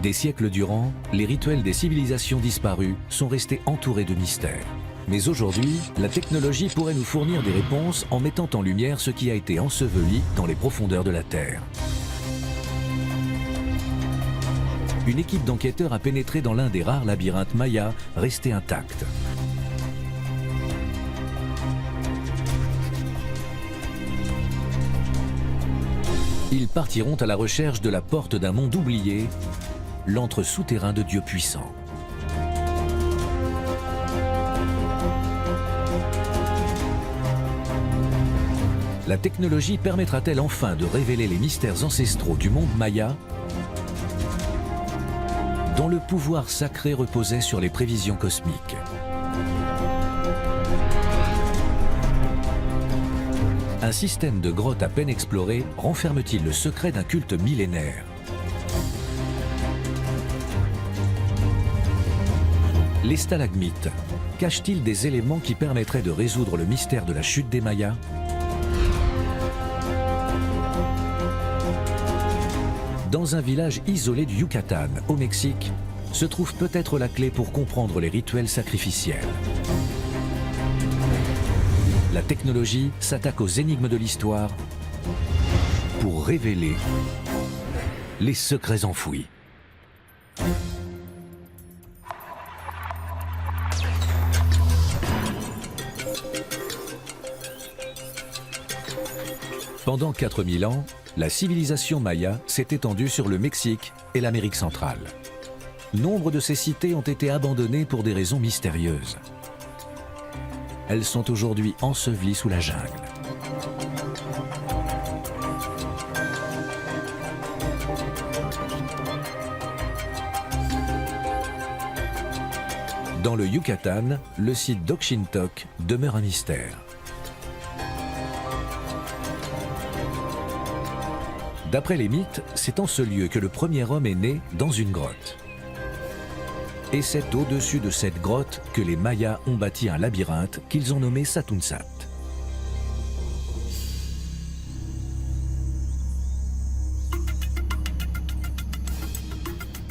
Des siècles durant, les rituels des civilisations disparues sont restés entourés de mystères. Mais aujourd'hui, la technologie pourrait nous fournir des réponses en mettant en lumière ce qui a été enseveli dans les profondeurs de la Terre. Une équipe d'enquêteurs a pénétré dans l'un des rares labyrinthes mayas restés intacts. Ils partiront à la recherche de la porte d'un monde oublié, l'antre souterrain de dieux puissants. La technologie permettra-t-elle enfin de révéler les mystères ancestraux du monde maya, dont le pouvoir sacré reposait sur les prévisions cosmiques? Un système de grottes à peine exploré renferme-t-il le secret d'un culte millénaire? Les stalagmites cachent-ils des éléments qui permettraient de résoudre le mystère de la chute des Mayas? Dans un village isolé du Yucatan, au Mexique, se trouve peut-être la clé pour comprendre les rituels sacrificiels. La technologie s'attaque aux énigmes de l'histoire pour révéler les secrets enfouis. Pendant 4000 ans, la civilisation maya s'est étendue sur le Mexique et l'Amérique centrale. Nombre de ces cités ont été abandonnées pour des raisons mystérieuses. Elles sont aujourd'hui ensevelies sous la jungle. Dans le Yucatan, le site d'Oxintoc demeure un mystère. D'après les mythes, c'est en ce lieu que le premier homme est né dans une grotte. Et c'est au-dessus de cette grotte que les Mayas ont bâti un labyrinthe qu'ils ont nommé Satunsat.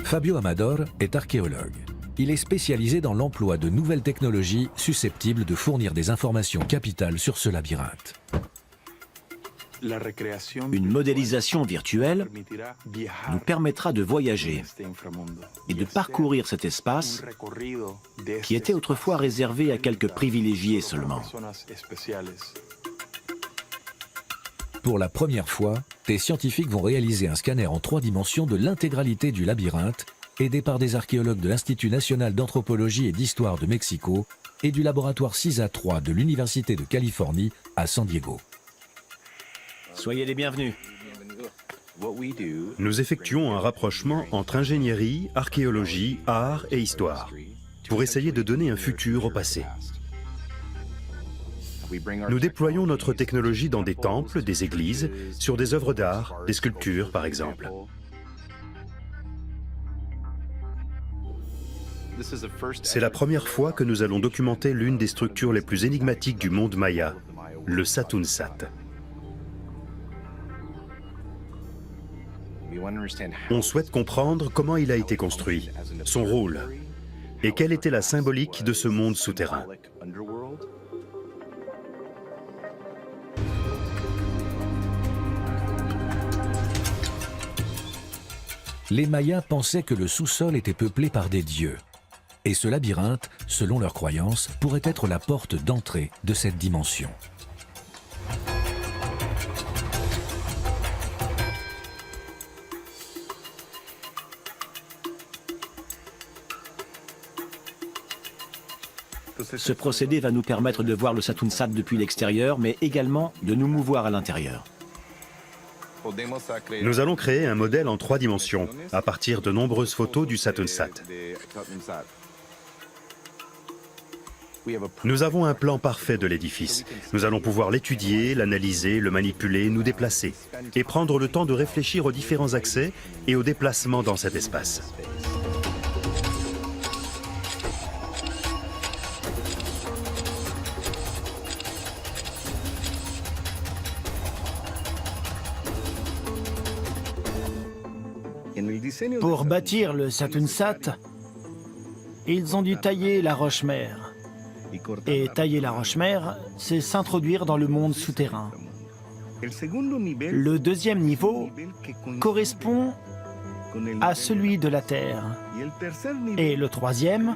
Fabio Amador est archéologue. Il est spécialisé dans l'emploi de nouvelles technologies susceptibles de fournir des informations capitales sur ce labyrinthe. Une modélisation virtuelle nous permettra de voyager et de parcourir cet espace qui était autrefois réservé à quelques privilégiés seulement. Pour la première fois, des scientifiques vont réaliser un scanner en 3 dimensions de l'intégralité du labyrinthe, aidés par des archéologues de l'Institut national d'anthropologie et d'histoire de Mexico et du laboratoire CISA-3 de l'Université de Californie à San Diego. Soyez les bienvenus. Nous effectuons un rapprochement entre ingénierie, archéologie, art et histoire, pour essayer de donner un futur au passé. Nous déployons notre technologie dans des temples, des églises, sur des œuvres d'art, des sculptures par exemple. C'est la première fois que nous allons documenter l'une des structures les plus énigmatiques du monde maya, le Satunsat. On souhaite comprendre comment il a été construit, son rôle, et quelle était la symbolique de ce monde souterrain. Les Mayas pensaient que le sous-sol était peuplé par des dieux. Et ce labyrinthe, selon leurs croyances, pourrait être la porte d'entrée de cette dimension. Ce procédé va nous permettre de voir le Satunsat depuis l'extérieur, mais également de nous mouvoir à l'intérieur. Nous allons créer un modèle en 3 dimensions, à partir de nombreuses photos du Satunsat. Nous avons un plan parfait de l'édifice. Nous allons pouvoir l'étudier, l'analyser, le manipuler, nous déplacer, et prendre le temps de réfléchir aux différents accès et aux déplacements dans cet espace. Pour bâtir le Satunsat, ils ont dû tailler la roche-mère. Et tailler la roche-mère, c'est s'introduire dans le monde souterrain. Le deuxième niveau correspond à celui de la Terre. Et le troisième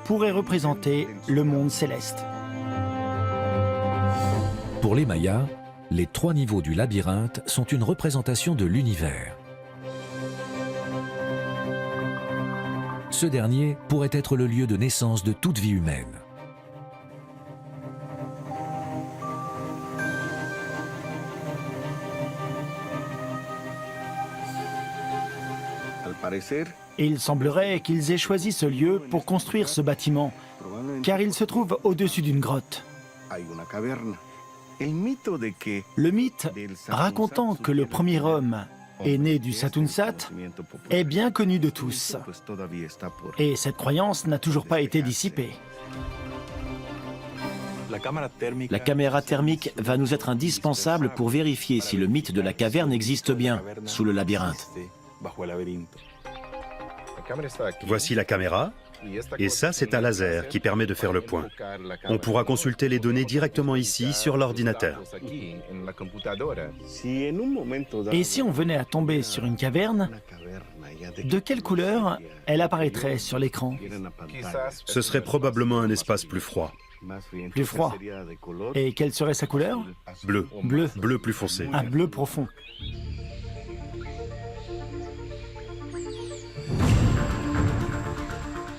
pourrait représenter le monde céleste. Pour les Mayas, les 3 niveaux du labyrinthe sont une représentation de l'univers. Ce dernier pourrait être le lieu de naissance de toute vie humaine. Il semblerait qu'ils aient choisi ce lieu pour construire ce bâtiment, car il se trouve au-dessus d'une grotte. Le mythe racontant que le premier homme est né du Satunsat est bien connu de tous. Et cette croyance n'a toujours pas été dissipée. La caméra thermique va nous être indispensable pour vérifier si le mythe de la caverne existe bien sous le labyrinthe. Voici la caméra, et ça c'est un laser qui permet de faire le point. On pourra consulter les données directement ici sur l'ordinateur. Et si on venait à tomber sur une caverne, de quelle couleur elle apparaîtrait sur l'écran? Ce serait probablement un espace plus froid. Plus froid. Et quelle serait sa couleur? Bleu. Bleu. Bleu plus foncé. Un bleu profond.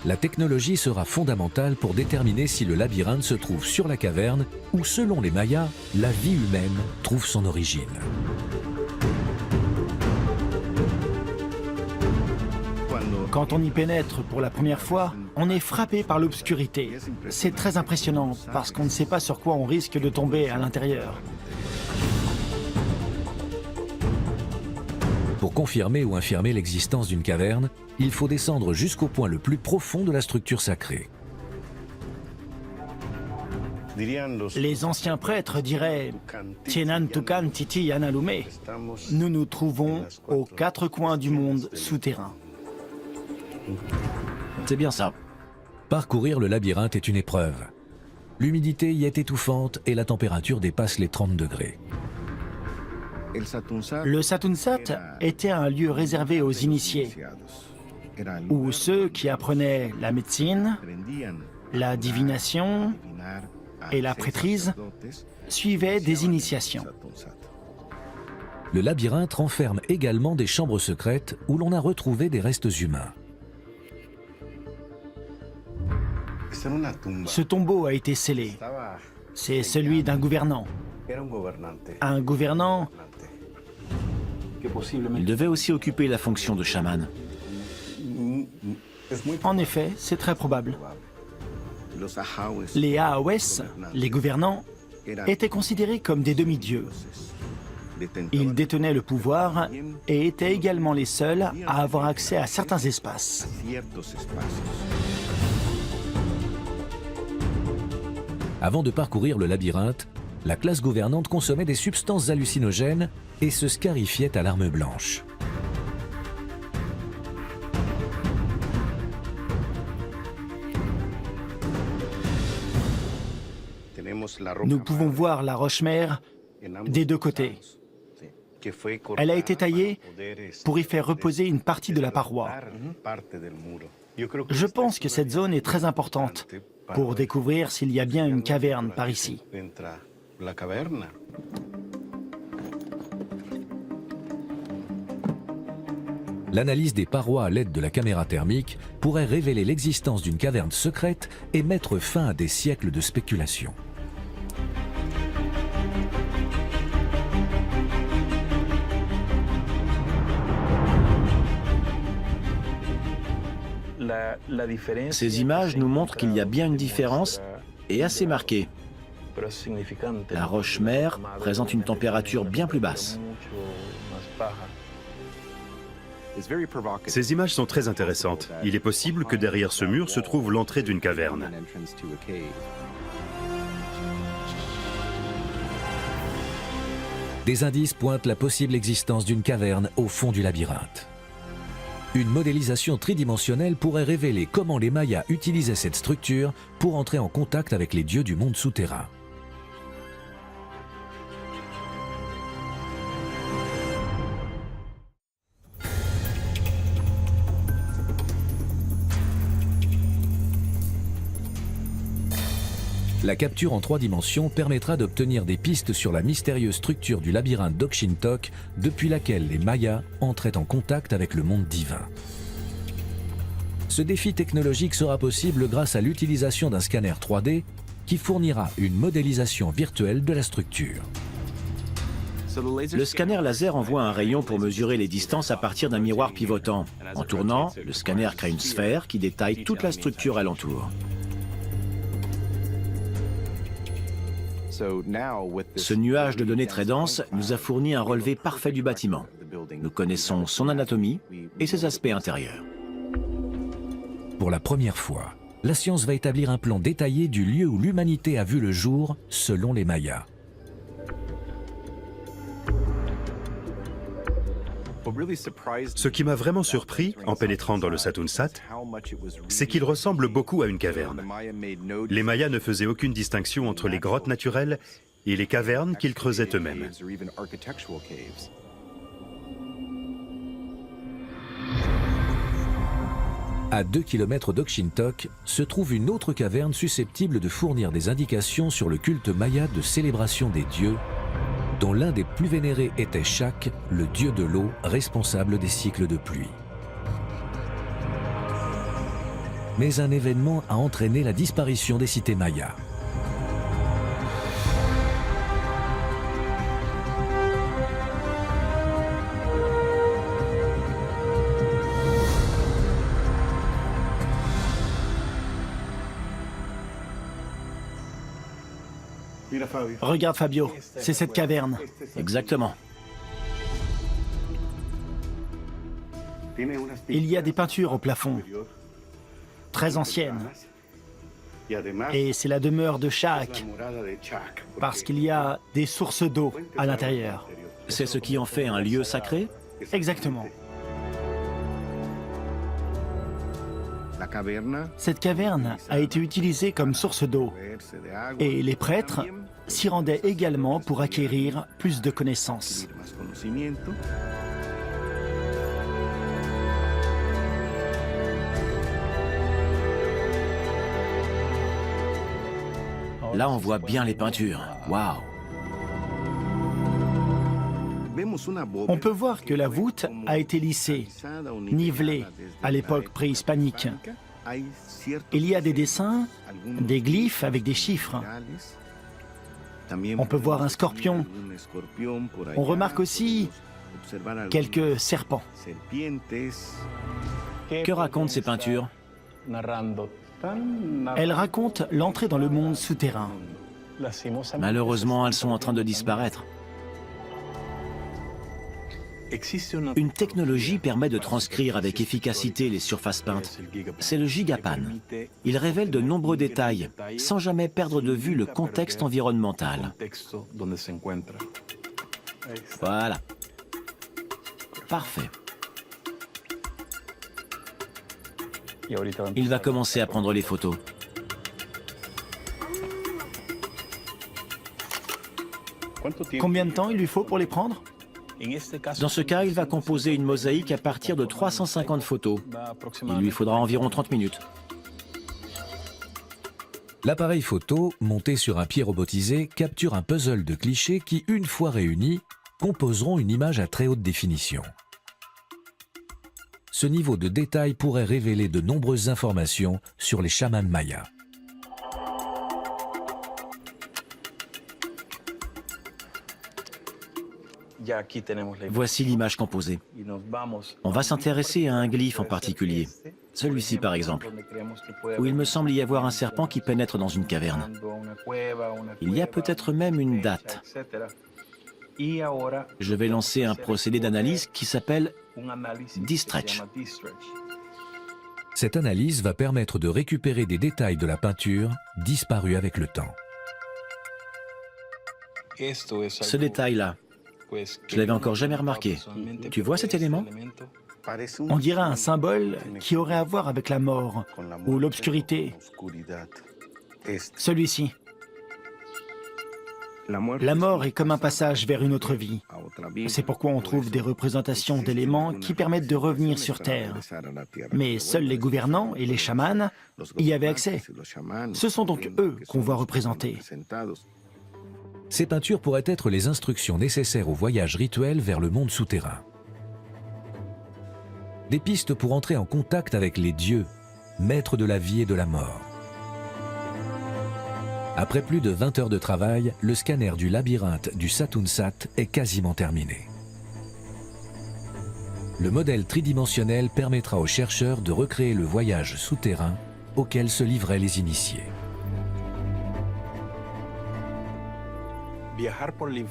La technologie sera fondamentale pour déterminer si le labyrinthe se trouve sur la caverne ou, selon les Mayas, la vie humaine trouve son origine. Quand on y pénètre pour la première fois, on est frappé par l'obscurité. C'est très impressionnant parce qu'on ne sait pas sur quoi on risque de tomber à l'intérieur. Pour confirmer ou infirmer l'existence d'une caverne, il faut descendre jusqu'au point le plus profond de la structure sacrée. Les anciens prêtres diraient « Tienan Tukan Titi Yanalume ». Nous nous trouvons aux 4 coins du monde souterrain. C'est bien ça. Parcourir le labyrinthe est une épreuve. L'humidité y est étouffante et la température dépasse les 30 degrés. Le Satunsat était un lieu réservé aux initiés, où ceux qui apprenaient la médecine, la divination et la prêtrise suivaient des initiations. Le labyrinthe renferme également des chambres secrètes où l'on a retrouvé des restes humains. Ce tombeau a été scellé. C'est celui d'un gouvernant. Un gouvernant. Il devait aussi occuper la fonction de chaman. En effet, c'est très probable. Les Ahaouès, les gouvernants, étaient considérés comme des demi-dieux. Ils détenaient le pouvoir et étaient également les seuls à avoir accès à certains espaces. Avant de parcourir le labyrinthe, la classe gouvernante consommait des substances hallucinogènes et se scarifiait à l'arme blanche. Nous pouvons voir la roche-mère des 2 côtés. Elle a été taillée pour y faire reposer une partie de la paroi. Je pense que cette zone est très importante pour découvrir s'il y a bien une caverne par ici. L'analyse des parois à l'aide de la caméra thermique pourrait révéler l'existence d'une caverne secrète et mettre fin à des siècles de spéculation. Ces images nous montrent qu'il y a bien une différence, et assez marquée. La roche-mère présente une température bien plus basse. Ces images sont très intéressantes. Il est possible que derrière ce mur se trouve l'entrée d'une caverne. Des indices pointent la possible existence d'une caverne au fond du labyrinthe. Une modélisation tridimensionnelle pourrait révéler comment les Mayas utilisaient cette structure pour entrer en contact avec les dieux du monde souterrain. La capture en 3 dimensions permettra d'obtenir des pistes sur la mystérieuse structure du labyrinthe d'Oxintok depuis laquelle les Mayas entraient en contact avec le monde divin. Ce défi technologique sera possible grâce à l'utilisation d'un scanner 3D qui fournira une modélisation virtuelle de la structure. Le scanner laser envoie un rayon pour mesurer les distances à partir d'un miroir pivotant. En tournant, le scanner crée une sphère qui détaille toute la structure alentour. Ce nuage de données très dense nous a fourni un relevé parfait du bâtiment. Nous connaissons son anatomie et ses aspects intérieurs. Pour la première fois, la science va établir un plan détaillé du lieu où l'humanité a vu le jour selon les Mayas. Ce qui m'a vraiment surpris en pénétrant dans le Satunsat, c'est qu'il ressemble beaucoup à une caverne. Les Mayas ne faisaient aucune distinction entre les grottes naturelles et les cavernes qu'ils creusaient eux-mêmes. À 2 km d'Oxintok se trouve une autre caverne susceptible de fournir des indications sur le culte maya de célébration des dieux, dont l'un des plus vénérés était Shak, le dieu de l'eau responsable des cycles de pluie. Mais un événement a entraîné la disparition des cités mayas. Regarde Fabio, c'est cette caverne. Exactement. Il y a des peintures au plafond, très anciennes. Et c'est la demeure de Shak, parce qu'il y a des sources d'eau à l'intérieur. C'est ce qui en fait un lieu sacré? Exactement. Cette caverne a été utilisée comme source d'eau et les prêtres s'y rendaient également pour acquérir plus de connaissances. Là, on voit bien les peintures. Waouh! On peut voir que la voûte a été lissée, nivelée à l'époque préhispanique. Il y a des dessins, des glyphes avec des chiffres. On peut voir un scorpion. On remarque aussi quelques serpents. Que racontent ces peintures? Elles racontent l'entrée dans le monde souterrain. Malheureusement, elles sont en train de disparaître. Une technologie permet de transcrire avec efficacité les surfaces peintes. C'est le gigapan. Il révèle de nombreux détails, sans jamais perdre de vue le contexte environnemental. Voilà. Parfait. Il va commencer à prendre les photos. Combien de temps il lui faut pour les prendre? Dans ce cas, il va composer une mosaïque à partir de 350 photos. Il lui faudra environ 30 minutes. L'appareil photo, monté sur un pied robotisé, capture un puzzle de clichés qui, une fois réunis, composeront une image à très haute définition. Ce niveau de détail pourrait révéler de nombreuses informations sur les chamans mayas. Voici l'image composée. On va s'intéresser à un glyphe en particulier, celui-ci par exemple, où il me semble y avoir un serpent qui pénètre dans une caverne. Il y a peut-être même une date. Je vais lancer un procédé d'analyse qui s'appelle D-Stretch. Cette analyse va permettre de récupérer des détails de la peinture disparus avec le temps. Ce détail-là, je l'avais encore jamais remarqué. Tu vois cet élément? On dirait un symbole qui aurait à voir avec la mort ou l'obscurité. Celui-ci. La mort est comme un passage vers une autre vie. C'est pourquoi on trouve des représentations d'éléments qui permettent de revenir sur Terre. Mais seuls les gouvernants et les chamans y avaient accès. Ce sont donc eux qu'on voit représentés. Ces peintures pourraient être les instructions nécessaires au voyage rituel vers le monde souterrain. Des pistes pour entrer en contact avec les dieux, maîtres de la vie et de la mort. Après plus de 20 heures de travail, le scanner du labyrinthe du Satunsat est quasiment terminé. Le modèle tridimensionnel permettra aux chercheurs de recréer le voyage souterrain auquel se livraient les initiés.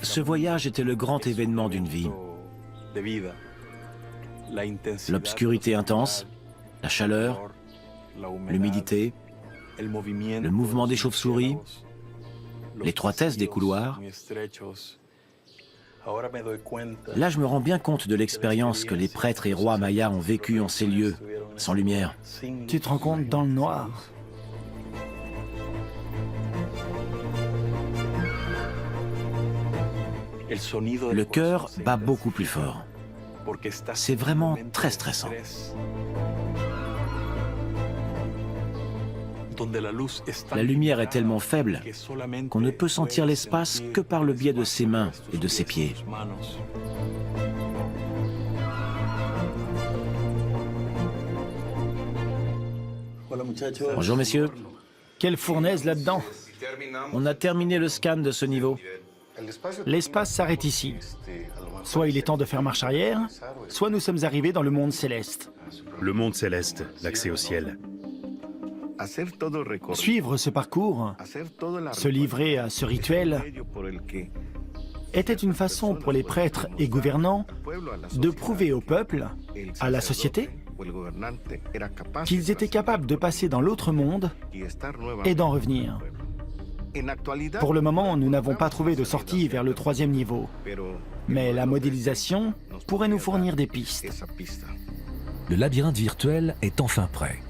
Ce voyage était le grand événement d'une vie. L'obscurité intense, la chaleur, l'humidité, le mouvement des chauves-souris, l'étroitesse des couloirs. Là, je me rends bien compte de l'expérience que les prêtres et rois mayas ont vécue en ces lieux, sans lumière. Tu te rends compte dans le noir. Le cœur bat beaucoup plus fort. C'est vraiment très stressant. La lumière est tellement faible qu'on ne peut sentir l'espace que par le biais de ses mains et de ses pieds. Bonjour messieurs, Quelle fournaise là-dedans! on a terminé le scan de ce niveau. L'espace s'arrête ici. Soit il est temps de faire marche arrière, soit nous sommes arrivés dans le monde céleste. Le monde céleste, l'accès au ciel. Suivre ce parcours, se livrer à ce rituel, était une façon pour les prêtres et gouvernants de prouver au peuple, à la société, qu'ils étaient capables de passer dans l'autre monde et d'en revenir. Pour le moment, nous n'avons pas trouvé de sortie vers le 3e niveau, mais la modélisation pourrait nous fournir des pistes. Le labyrinthe virtuel est enfin prêt.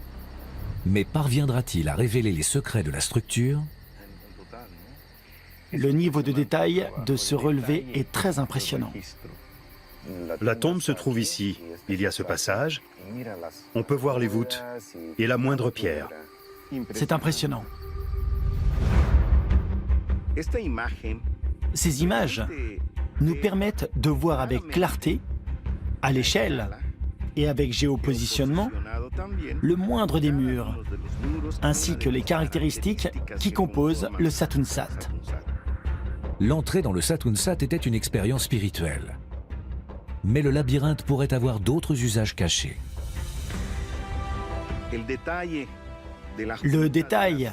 Mais parviendra-t-il à révéler les secrets de la structure? Le niveau de détail de ce relevé est très impressionnant. La tombe se trouve ici. Il y a ce passage. On peut voir les voûtes et la moindre pierre. C'est impressionnant. Ces images nous permettent de voir avec clarté, à l'échelle et avec géopositionnement, le moindre des murs, ainsi que les caractéristiques qui composent le Satunsat. L'entrée dans le Satunsat était une expérience spirituelle. Mais le labyrinthe pourrait avoir d'autres usages cachés. Le détail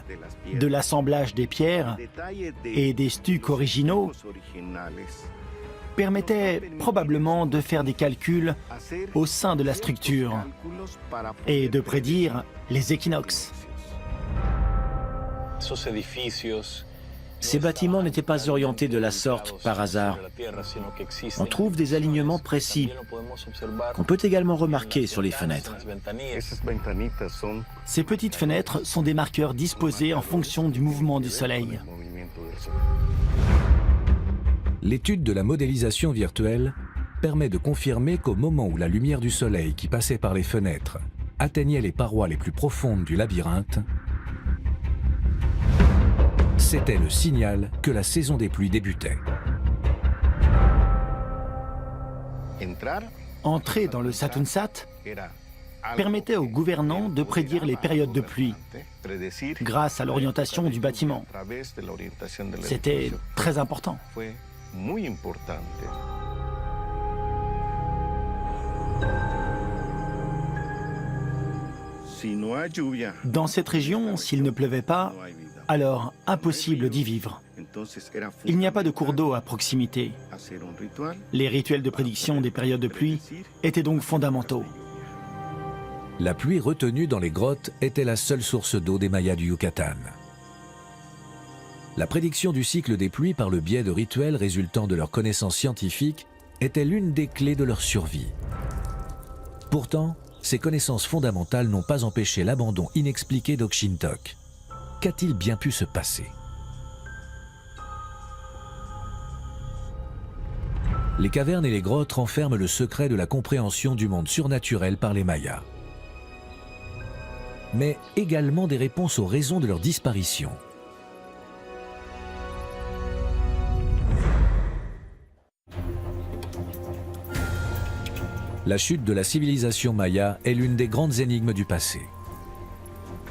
de l'assemblage des pierres et des stucs originaux permettait probablement de faire des calculs au sein de la structure et de prédire les équinoxes. Ces bâtiments n'étaient pas orientés de la sorte par hasard. On trouve des alignements précis qu'on peut également remarquer sur les fenêtres. Ces petites fenêtres sont des marqueurs disposés en fonction du mouvement du soleil. L'étude de la modélisation virtuelle permet de confirmer qu'au moment où la lumière du soleil qui passait par les fenêtres atteignait les parois les plus profondes du labyrinthe, c'était le signal que la saison des pluies débutait. Entrer dans le Satunsat permettait aux gouvernants de prédire les périodes de pluie grâce à l'orientation du bâtiment. C'était très important. Dans cette région, s'il ne pleuvait pas, alors impossible d'y vivre. Il n'y a pas de cours d'eau à proximité. Les rituels de prédiction des périodes de pluie étaient donc fondamentaux. La pluie retenue dans les grottes était la seule source d'eau des Mayas du Yucatan. La prédiction du cycle des pluies par le biais de rituels résultant de leurs connaissances scientifiques était l'une des clés de leur survie. Pourtant, ces connaissances fondamentales n'ont pas empêché l'abandon inexpliqué d'Okshintok. Qu'a-t-il bien pu se passer? Les cavernes et les grottes renferment le secret de la compréhension du monde surnaturel par les Mayas. Mais également des réponses aux raisons de leur disparition. La chute de la civilisation maya est l'une des grandes énigmes du passé.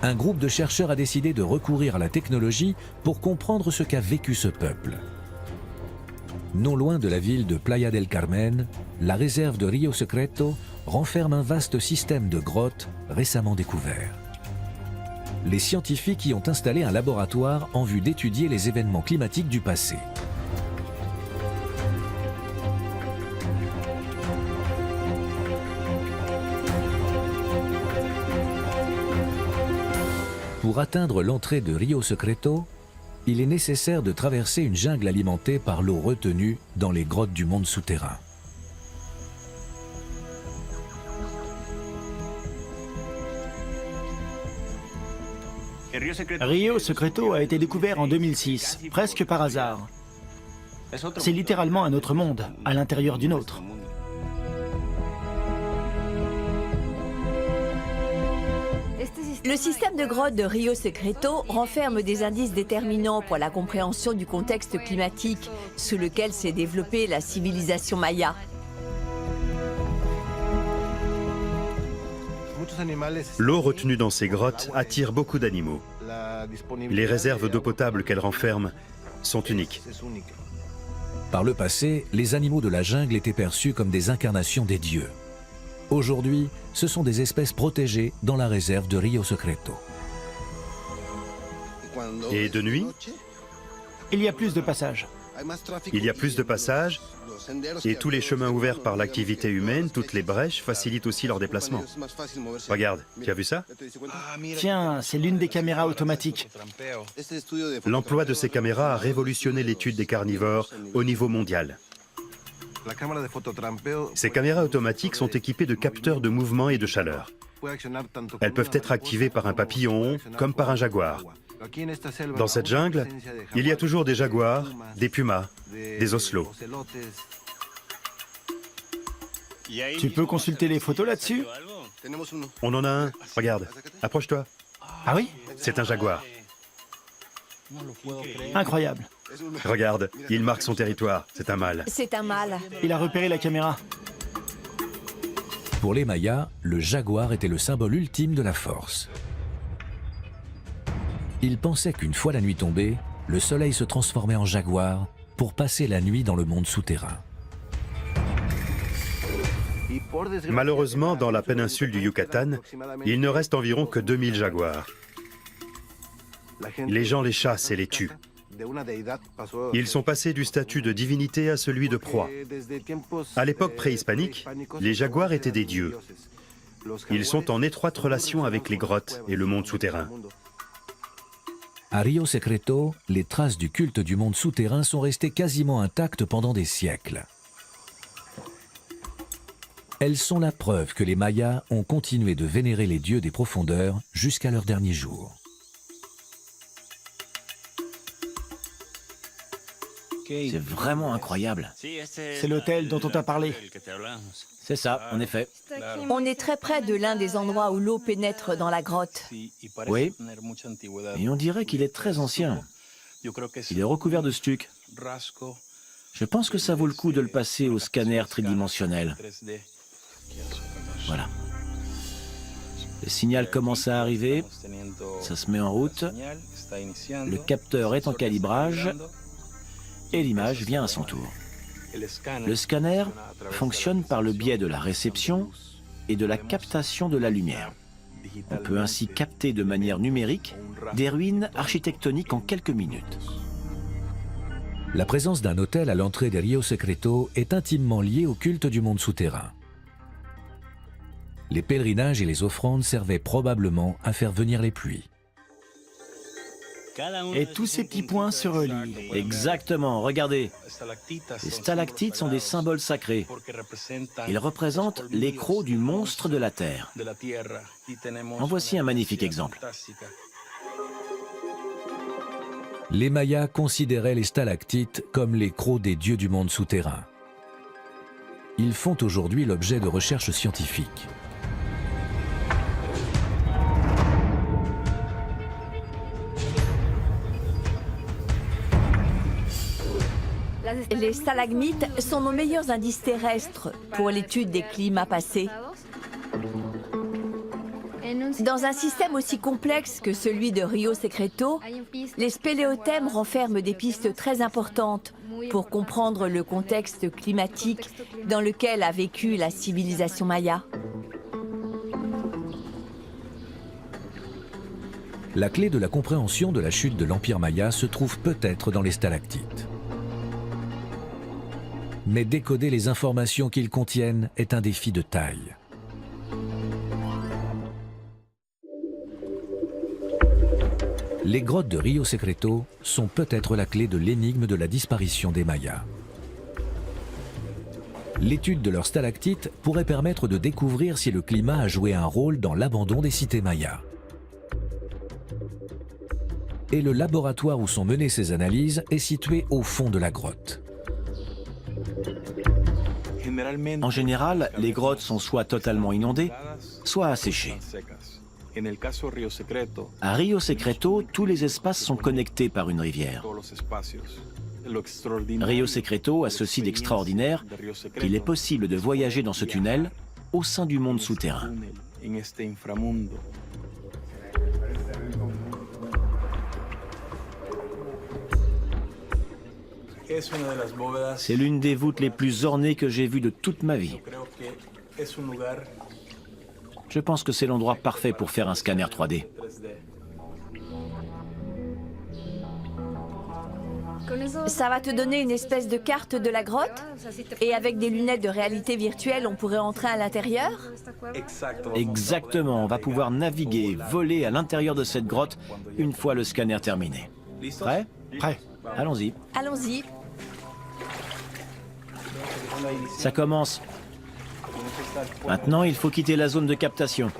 Un groupe de chercheurs a décidé de recourir à la technologie pour comprendre ce qu'a vécu ce peuple. Non loin de la ville de Playa del Carmen, la réserve de Rio Secreto renferme un vaste système de grottes récemment découvert. Les scientifiques y ont installé un laboratoire en vue d'étudier les événements climatiques du passé. Pour atteindre l'entrée de Rio Secreto, il est nécessaire de traverser une jungle alimentée par l'eau retenue dans les grottes du monde souterrain. Rio Secreto a été découvert en 2006, presque par hasard. C'est littéralement un autre monde, à l'intérieur du nôtre. Le système de grottes de Rio Secreto renferme des indices déterminants pour la compréhension du contexte climatique sous lequel s'est développée la civilisation maya. L'eau retenue dans ces grottes attire beaucoup d'animaux. Les réserves d'eau potable qu'elle renferme sont uniques. Par le passé, les animaux de la jungle étaient perçus comme des incarnations des dieux. Aujourd'hui, ce sont des espèces protégées dans la réserve de Rio Secreto. Et de nuit, Il y a plus de passages. il y a plus de passages et tous les chemins ouverts par l'activité humaine, toutes les brèches facilitent aussi leur déplacement. Regarde, tu as vu ça? Tiens, c'est l'une des caméras automatiques. L'emploi de ces caméras a révolutionné l'étude des carnivores au niveau mondial. Ces caméras automatiques sont équipées de capteurs de mouvement et de chaleur. Elles peuvent être activées par un papillon comme par un jaguar. Dans cette jungle, il y a toujours des jaguars, des pumas, des oslots. Tu peux consulter les photos là-dessus? On en a un. Regarde, approche-toi. Ah oui? C'est un jaguar. Incroyable. Regarde, il marque son territoire. C'est un mâle. C'est un mâle. Il a repéré la caméra. Pour les Mayas, le jaguar était le symbole ultime de la force. Ils pensaient qu'une fois la nuit tombée, le soleil se transformait en jaguar pour passer la nuit dans le monde souterrain. Malheureusement, dans la péninsule du Yucatan, il ne reste environ que 2000 jaguars. Les gens les chassent et les tuent. Ils sont passés du statut de divinité à celui de proie. À l'époque préhispanique, les jaguars étaient des dieux. Ils sont en étroite relation avec les grottes et le monde souterrain. À Rio Secreto, les traces du culte du monde souterrain sont restées quasiment intactes pendant des siècles. Elles sont la preuve que les Mayas ont continué de vénérer les dieux des profondeurs jusqu'à leurs derniers jours. C'est vraiment incroyable. C'est l'hôtel dont on t'a parlé. C'est ça, en effet. On est très près de l'un des endroits où l'eau pénètre dans la grotte. Oui, et on dirait qu'il est très ancien. Il est recouvert de stuc. Je pense que ça vaut le coup de le passer au scanner tridimensionnel. Voilà. Le signal commence à arriver, ça se met en route, le capteur est en calibrage et l'image vient à son tour. Le scanner fonctionne par le biais de la réception et de la captation de la lumière. On peut ainsi capter de manière numérique des ruines architectoniques en quelques minutes. La présence d'un hôtel à l'entrée des Rio Secreto est intimement liée au culte du monde souterrain. Les pèlerinages et les offrandes servaient probablement à faire venir les pluies. Et tous ces petits points se relient. Exactement, regardez. Les stalactites sont des symboles sacrés. Ils représentent les crocs du monstre de la Terre. En voici un magnifique exemple. Les Mayas considéraient les stalactites comme les crocs des dieux du monde souterrain. Ils font aujourd'hui l'objet de recherches scientifiques. Les stalagmites sont nos meilleurs indices terrestres pour l'étude des climats passés. Dans un système aussi complexe que celui de Rio Secreto, les spéléothèmes renferment des pistes très importantes pour comprendre le contexte climatique dans lequel a vécu la civilisation maya. La clé de la compréhension de la chute de l'Empire Maya se trouve peut-être dans les stalactites. Mais décoder les informations qu'ils contiennent est un défi de taille. Les grottes de Rio Secreto sont peut-être la clé de l'énigme de la disparition des Mayas. L'étude de leurs stalactites pourrait permettre de découvrir si le climat a joué un rôle dans l'abandon des cités mayas. Et le laboratoire où sont menées ces analyses est situé au fond de la grotte. En général, les grottes sont soit totalement inondées, soit asséchées. À Rio Secreto, tous les espaces sont connectés par une rivière. Rio Secreto a ceci d'extraordinaire qu'il est possible de voyager dans ce tunnel au sein du monde souterrain. C'est l'une des voûtes les plus ornées que j'ai vues de toute ma vie. Je pense que c'est l'endroit parfait pour faire un scanner 3D. Ça va te donner une espèce de carte de la grotte? Et avec des lunettes de réalité virtuelle, on pourrait entrer à l'intérieur? Exactement, on va pouvoir naviguer, voler à l'intérieur de cette grotte une fois le scanner terminé. Prêt? Prêt. Allons-y. Allons-y. Ça commence. Maintenant, il faut quitter la zone de captation.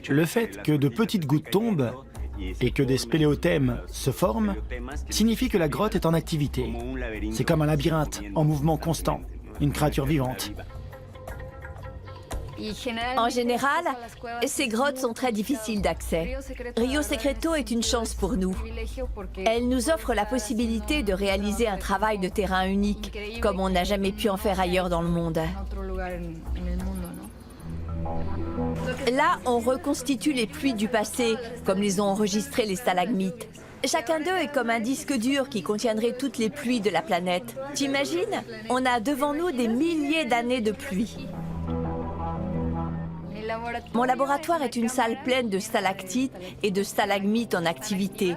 Le fait que de petites gouttes tombent et que des spéléothèmes se forment signifie que la grotte est en activité. C'est comme un labyrinthe en mouvement constant, une créature vivante. En général, ces grottes sont très difficiles d'accès. Rio Secreto est une chance pour nous. Elle nous offre la possibilité de réaliser un travail de terrain unique, comme on n'a jamais pu en faire ailleurs dans le monde. Là, on reconstitue les pluies du passé, comme les ont enregistrées les stalagmites. Chacun d'eux est comme un disque dur qui contiendrait toutes les pluies de la planète. T'imagines? On a devant nous des milliers d'années de pluie. Mon laboratoire est une salle pleine de stalactites et de stalagmites en activité.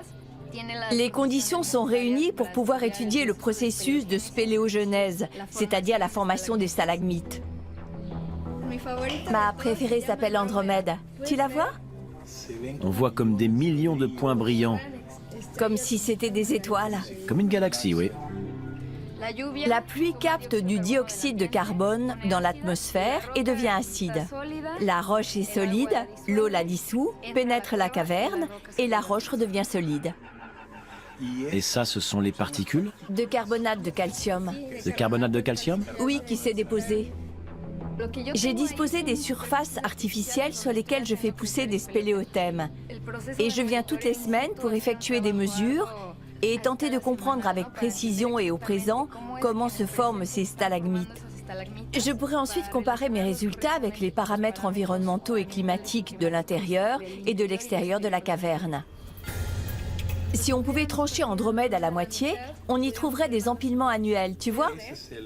Les conditions sont réunies pour pouvoir étudier le processus de spéléogenèse, c'est-à-dire la formation des stalagmites. Ma préférée s'appelle Andromède. Tu la vois? On voit comme des millions de points brillants. Comme si c'était des étoiles. Comme une galaxie, oui. La pluie capte du dioxyde de carbone dans l'atmosphère et devient acide. La roche est solide, l'eau la dissout, pénètre la caverne et la roche redevient solide. Et ça, ce sont les particules De carbonate de calcium. de carbonate de calcium? Oui, qui s'est déposé. J'ai disposé des surfaces artificielles sur lesquelles je fais pousser des spéléothèmes. Et je viens toutes les semaines pour effectuer des mesures et tenter de comprendre avec précision et au présent comment se forment ces stalagmites. Je pourrais ensuite comparer mes résultats avec les paramètres environnementaux et climatiques de l'intérieur et de l'extérieur de la caverne. Si on pouvait trancher Andromède à la moitié, on y trouverait des empilements annuels, tu vois?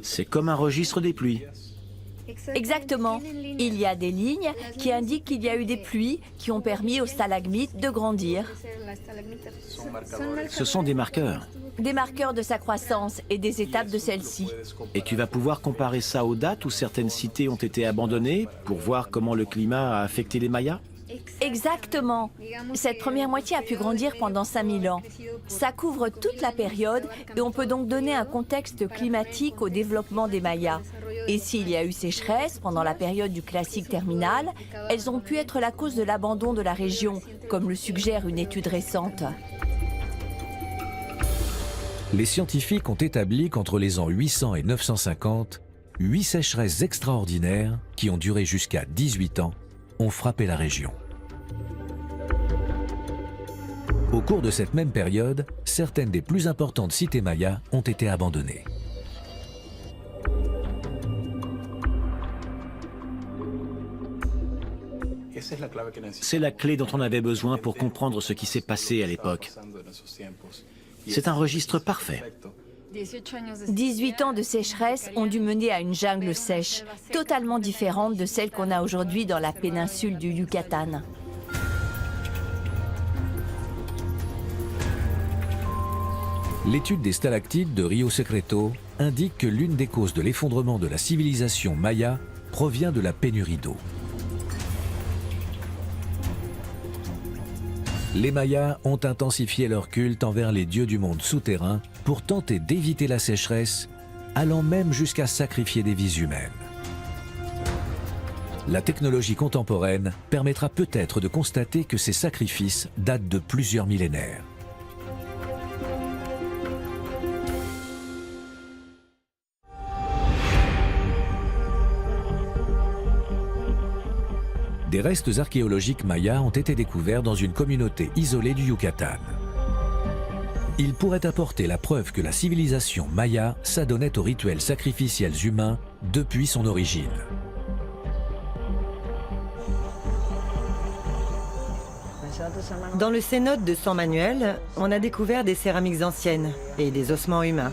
C'est comme un registre des pluies. Exactement. Il y a des lignes qui indiquent qu'il y a eu des pluies qui ont permis aux stalagmites de grandir. Ce sont des marqueurs. Des marqueurs de sa croissance et des étapes de celle-ci. Et tu vas pouvoir comparer ça aux dates où certaines cités ont été abandonnées pour voir comment le climat a affecté les Mayas? Exactement. Cette première moitié a pu grandir pendant 5000 ans. Ça couvre toute la période et on peut donc donner un contexte climatique au développement des Mayas. Et s'il y a eu sécheresse pendant la période du classique terminal, elles ont pu être la cause de l'abandon de la région, comme le suggère une étude récente. Les scientifiques ont établi qu'entre les ans 800 et 950, 8 sécheresses extraordinaires, qui ont duré jusqu'à 18 ans, ont frappé la région. Au cours de cette même période, certaines des plus importantes cités mayas ont été abandonnées. C'est la clé dont on avait besoin pour comprendre ce qui s'est passé à l'époque. C'est un registre parfait. 18 ans de sécheresse ont dû mener à une jungle sèche, totalement différente de celle qu'on a aujourd'hui dans la péninsule du Yucatan. L'étude des stalactites de Rio Secreto indique que l'une des causes de l'effondrement de la civilisation maya provient de la pénurie d'eau. Les Mayas ont intensifié leur culte envers les dieux du monde souterrain pour tenter d'éviter la sécheresse, allant même jusqu'à sacrifier des vies humaines. La technologie contemporaine permettra peut-être de constater que ces sacrifices datent de plusieurs millénaires. Des restes archéologiques mayas ont été découverts dans une communauté isolée du Yucatan. Ils pourraient apporter la preuve que la civilisation maya s'adonnait aux rituels sacrificiels humains depuis son origine. Dans le cénote de San Manuel, on a découvert des céramiques anciennes et des ossements humains.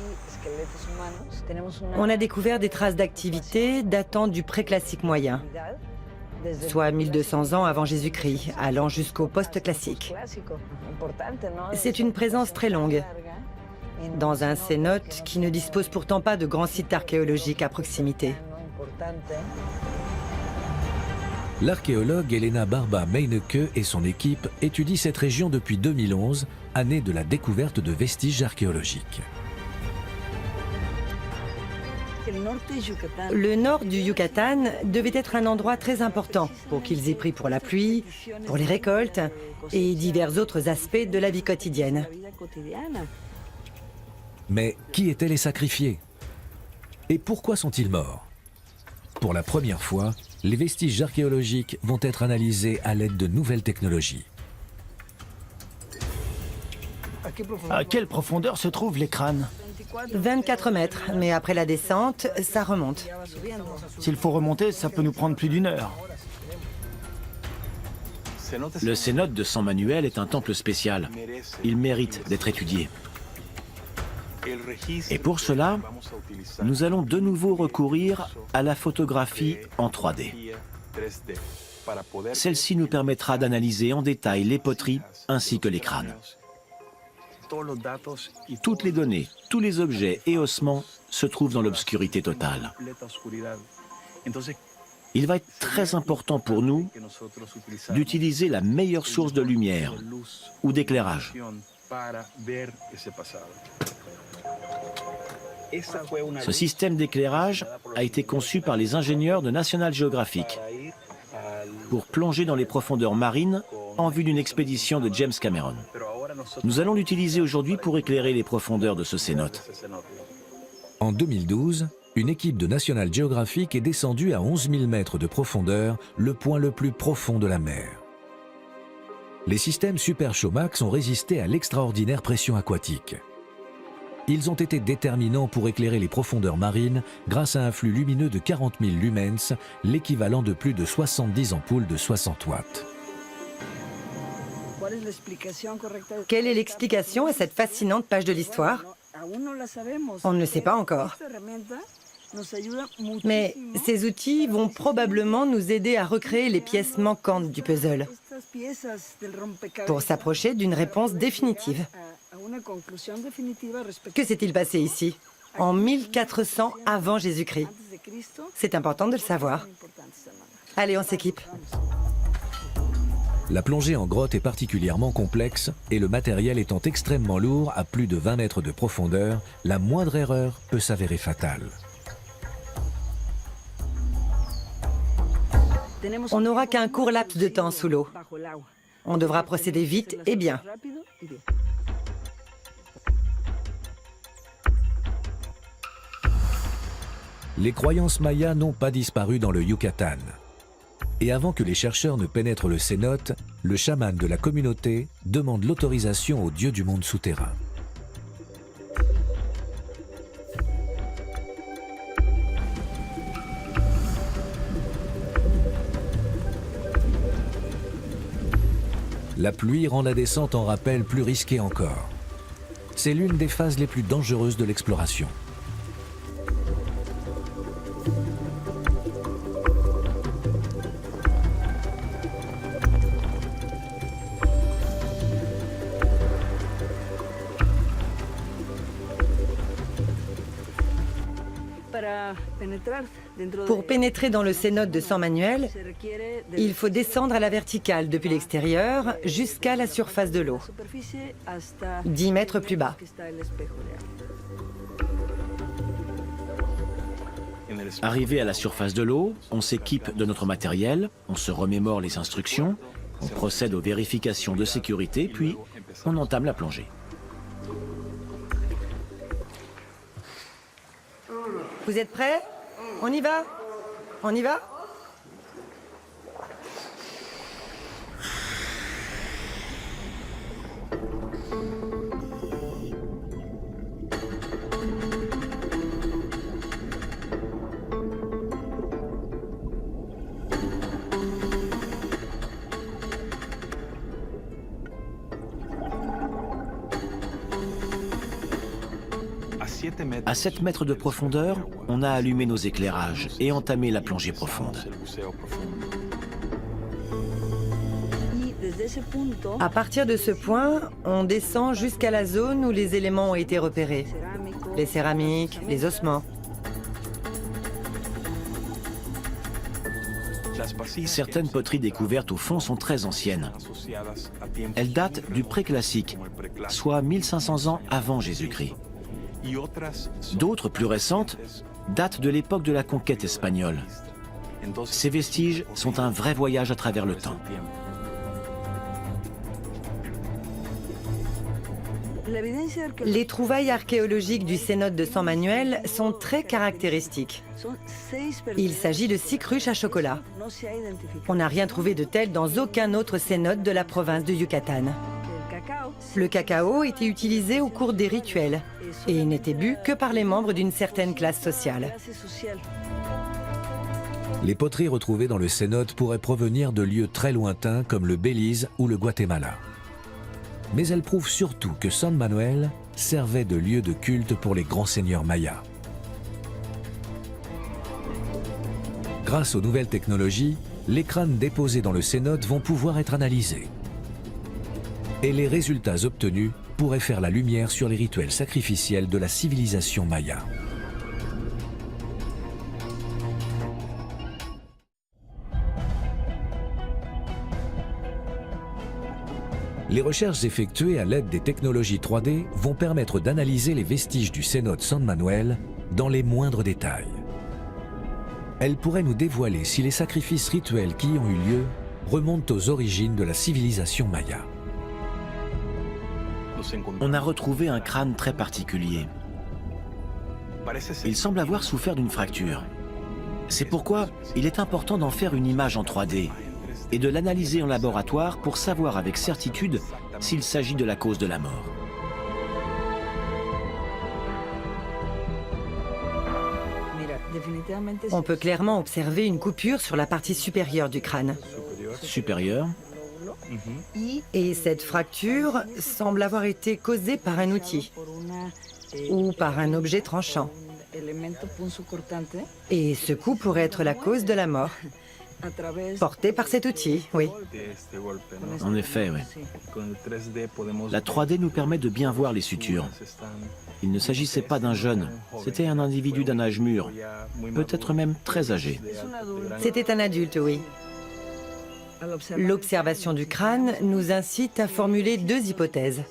On a découvert des traces d'activité datant du préclassique moyen, soit 1200 ans avant Jésus-Christ, allant jusqu'au post-classique. C'est une présence très longue, dans un cénote qui ne dispose pourtant pas de grands sites archéologiques à proximité. L'archéologue Elena Barba Meinecke et son équipe étudient cette région depuis 2011, année de la découverte de vestiges archéologiques. Le nord du Yucatan devait être un endroit très important pour qu'ils aient pris pour la pluie, pour les récoltes et divers autres aspects de la vie quotidienne. Mais qui étaient les sacrifiés? Et pourquoi sont-ils morts? Pour la première fois, les vestiges archéologiques vont être analysés à l'aide de nouvelles technologies. À quelle profondeur se trouvent les crânes? 24 mètres, mais après la descente, ça remonte. S'il faut remonter, ça peut nous prendre plus d'1 heure. Le cénote de San Manuel est un temple spécial. Il mérite d'être étudié. Et pour cela, nous allons de nouveau recourir à la photographie en 3D. Celle-ci nous permettra d'analyser en détail les poteries ainsi que les crânes. Toutes les données, tous les objets et ossements se trouvent dans l'obscurité totale. Il va être très important pour nous d'utiliser la meilleure source de lumière ou d'éclairage. Ce système d'éclairage a été conçu par les ingénieurs de National Geographic pour plonger dans les profondeurs marines en vue d'une expédition de James Cameron. Nous allons l'utiliser aujourd'hui pour éclairer les profondeurs de ce cénote. En 2012, une équipe de National Geographic est descendue à 11 000 mètres de profondeur, le point le plus profond de la mer. Les systèmes Super Showmax ont résisté à l'extraordinaire pression aquatique. Ils ont été déterminants pour éclairer les profondeurs marines grâce à un flux lumineux de 40 000 lumens, l'équivalent de plus de 70 ampoules de 60 watts. Quelle est l'explication à cette fascinante page de l'histoire? On ne le sait pas encore. Mais ces outils vont probablement nous aider à recréer les pièces manquantes du puzzle pour s'approcher d'une réponse définitive. Que s'est-il passé ici, en 1400 avant Jésus-Christ? C'est important de le savoir. Allez, on s'équipe. La plongée en grotte est particulièrement complexe et le matériel étant extrêmement lourd à plus de 20 mètres de profondeur, la moindre erreur peut s'avérer fatale. On n'aura qu'un court laps de temps sous l'eau. On devra procéder vite et bien. Les croyances mayas n'ont pas disparu dans le Yucatan. Et avant que les chercheurs ne pénètrent le cénote, le chaman de la communauté demande l'autorisation au dieu du monde souterrain. La pluie rend la descente en rappel plus risquée encore. C'est l'une des phases les plus dangereuses de l'exploration. Pour pénétrer dans le cénote de San Manuel, il faut descendre à la verticale depuis l'extérieur jusqu'à la surface de l'eau, 10 mètres plus bas. Arrivé à la surface de l'eau, on s'équipe de notre matériel, on se remémore les instructions, on procède aux vérifications de sécurité, puis on entame la plongée. Vous êtes prêts? On y va? On y va? À 7 mètres de profondeur, on a allumé nos éclairages et entamé la plongée profonde. À partir de ce point, on descend jusqu'à la zone où les éléments ont été repérés. Les céramiques, les ossements. Certaines poteries découvertes au fond sont très anciennes. Elles datent du préclassique, soit 1500 ans avant Jésus-Christ. D'autres, plus récentes, datent de l'époque de la conquête espagnole. Ces vestiges sont un vrai voyage à travers le temps. Les trouvailles archéologiques du cénote de San Manuel sont très caractéristiques. Il s'agit de 6 cruches à chocolat. On n'a rien trouvé de tel dans aucun autre cénote de la province de Yucatan. Le cacao était utilisé au cours des rituels et il n'était bu que par les membres d'une certaine classe sociale. Les poteries retrouvées dans le cénote pourraient provenir de lieux très lointains comme le Belize ou le Guatemala. Mais elles prouvent surtout que San Manuel servait de lieu de culte pour les grands seigneurs mayas. Grâce aux nouvelles technologies, les crânes déposés dans le cénote vont pouvoir être analysés. Et les résultats obtenus pourraient faire la lumière sur les rituels sacrificiels de la civilisation maya. Les recherches effectuées à l'aide des technologies 3D vont permettre d'analyser les vestiges du cénote San Manuel dans les moindres détails. Elles pourraient nous dévoiler si les sacrifices rituels qui y ont eu lieu remontent aux origines de la civilisation maya. On a retrouvé un crâne très particulier. Il semble avoir souffert d'une fracture. C'est pourquoi il est important d'en faire une image en 3D et de l'analyser en laboratoire pour savoir avec certitude s'il s'agit de la cause de la mort. On peut clairement observer une coupure sur la partie supérieure du crâne. Supérieur. Et cette fracture semble avoir été causée par un outil ou par un objet tranchant. Et ce coup pourrait être la cause de la mort, portée par cet outil, oui. En effet, oui. La 3D nous permet de bien voir les sutures. Il ne s'agissait pas d'un jeune, c'était un individu d'un âge mûr, peut-être même très âgé. C'était un adulte, oui. L'observation du crâne nous incite à formuler deux hypothèses.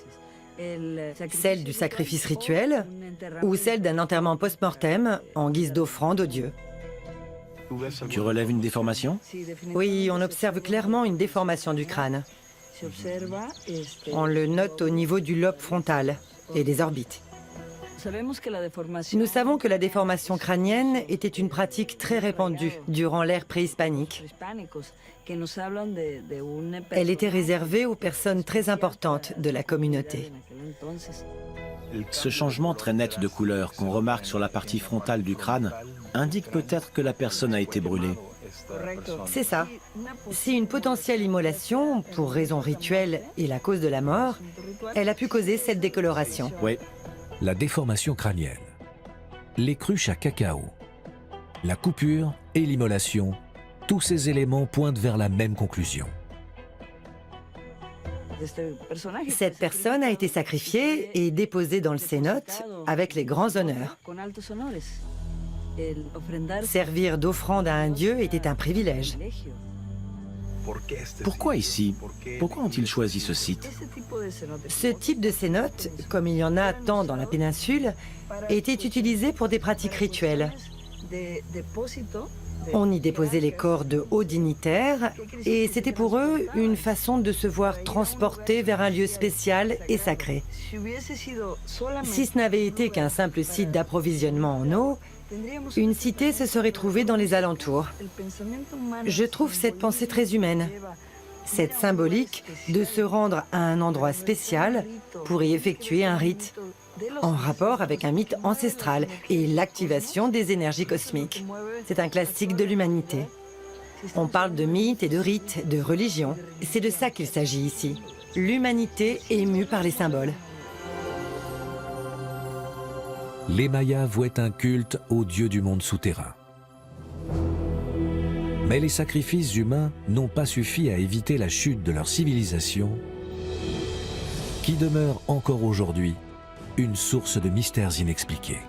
Celle du sacrifice rituel ou celle d'un enterrement post-mortem en guise d'offrande aux dieux. Tu relèves une déformation? Oui, on observe clairement une déformation du crâne. On le note au niveau du lobe frontal et des orbites. Nous savons que la déformation crânienne était une pratique très répandue durant l'ère préhispanique. Elle était réservée aux personnes très importantes de la communauté. Ce changement très net de couleur qu'on remarque sur la partie frontale du crâne indique peut-être que la personne a été brûlée. C'est ça. Si une potentielle immolation, pour raison rituelle, est la cause de la mort, elle a pu causer cette décoloration. Oui. La déformation crânienne, les cruches à cacao, la coupure et l'immolation, tous ces éléments pointent vers la même conclusion. Cette personne a été sacrifiée et déposée dans le cénote avec les grands honneurs. Servir d'offrande à un dieu était un privilège. Pourquoi ici? Pourquoi ont-ils choisi ce site? Ce type de cénote, comme il y en a tant dans la péninsule, était utilisé pour des pratiques rituelles. On y déposait les corps de hauts dignitaires et c'était pour eux une façon de se voir transportés vers un lieu spécial et sacré. Si ce n'avait été qu'un simple site d'approvisionnement en eau, une cité se serait trouvée dans les alentours. Je trouve cette pensée très humaine. Cette symbolique de se rendre à un endroit spécial pour y effectuer un rite, en rapport avec un mythe ancestral et l'activation des énergies cosmiques. C'est un classique de l'humanité. On parle de mythes et de rites, de religion. C'est de ça qu'il s'agit ici. L'humanité émue par les symboles. Les Mayas vouaient un culte aux dieux du monde souterrain. Mais les sacrifices humains n'ont pas suffi à éviter la chute de leur civilisation, qui demeure encore aujourd'hui une source de mystères inexpliqués.